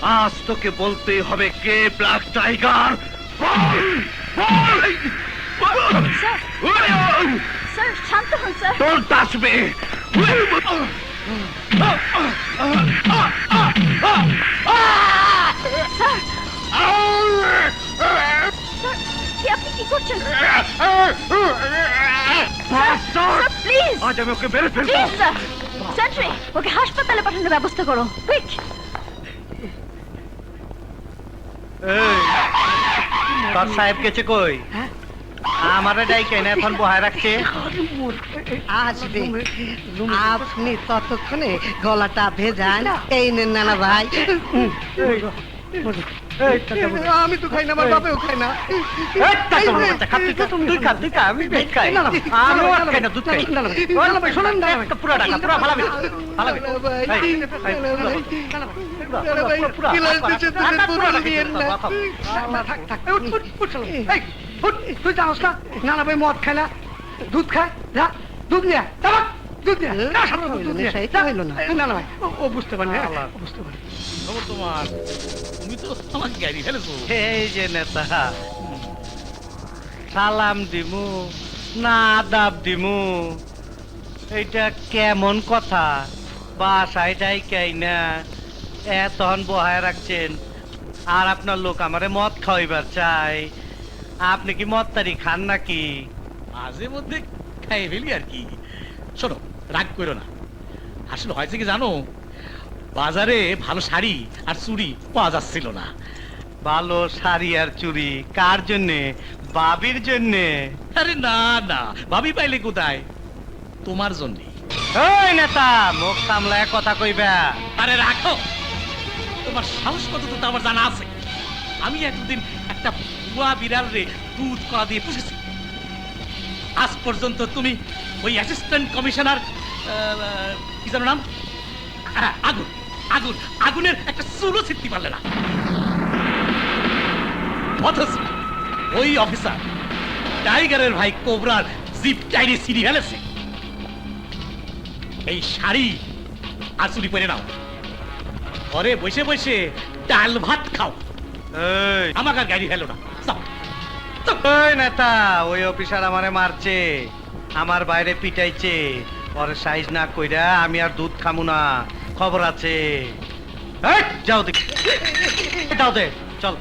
আজ তোকে বলতে হবে কে ব্ল্যাক টাইগার। স্যার শান্ত হন sir. Don't touch me! Sir কি আপনি কি করছেন? স্যার প্লিজ আজ আমি ওকে মেরে ফেলবো। Please sir. সেন্ট্রি ওকে হাসপাতালে পাঠানোর ব্যবস্থা করো কুইক। তোর সাহেব গেছে কই? আমারে ডাইকে না এখন বহায় রাখছে। আসবে আপনি ততক্ষণে গলাটা ভেজান। এই নেন নানা ভাই। আমি তো খাই না, আমার বাপেও খায় না। তুই খা, তুই খা, আমি দুধ খাই। আমিও আর খাই না, দুধ খাই। শোনেন না, একটা পুরা টাকা, পুরা ফালাবি, ফালাবি। তুই জানোস না নানা ভাই মদ খায় না, দুধ খায়। যা দুধ নিয়ে দুধ নিয়ে নানা ভাই ও বুঝতে পারে, বুঝতে পারে। তোমার তুমি তো আমাকে গাড়ি ফেলেছো। এই যে নেতা, সালাম দিমু না আদাব দিমু, এইটা কেমন কথা? বাসায় ডাইকাই না এতক্ষণ বহায় রাখছেন, আর আপনার লোক আমারে মদ খাওয়াইবার চাই। আপনি কি মদ তারি খান নাকি? মাঝে মধ্যে খাই ফেলি আর কি। শোনো, রাগ করো না। আসলে হয়েছে কি জানো, বাজারে ভালো শাড়ি আর চুড়ি পাওয়া যাচ্ছিল না। ভালো শাড়ি আর চুড়ি কার জন্যে? বাবির জন্যে? আরে না না, ভাবি পাইলে কোথায়? তোমার জন্যে। ওই নেতা, মুখ সামলায় কথা কইবা। আরে রাখো, তোমার সাহস কত তো আমার জানা আছে। আমি একদিন একটা বুয়া বিড়াল রে দুধ কলা দিয়ে পুষেছি। আজ পর্যন্ত তুমি ওই অ্যাসিস্ট্যান্ট কমিশনার কি জানো নাম, আগুন আগুন আগুনের একটা চুলও ছিটতে পারলে না। অথচ ওই অফিসার টাইগারের ভাই কোবরার জিপ টাইরে সিঁড়ি ফেলেছে। এই শাড়ি আর চুরি পরে নাও, ঘরে বসে বসে ডাল ভাত খাও। এই আমাকে আর গাড়ি ফেলো না। ওই নেতা, ওই অফিসার আমারে মারছে, আমার বাইরে পিটাইছে। ওরে সাইজ না কইরা আমি আর দুধ খামু না, খবর আছে। এই, যাও দেখি, যাও দে, চল।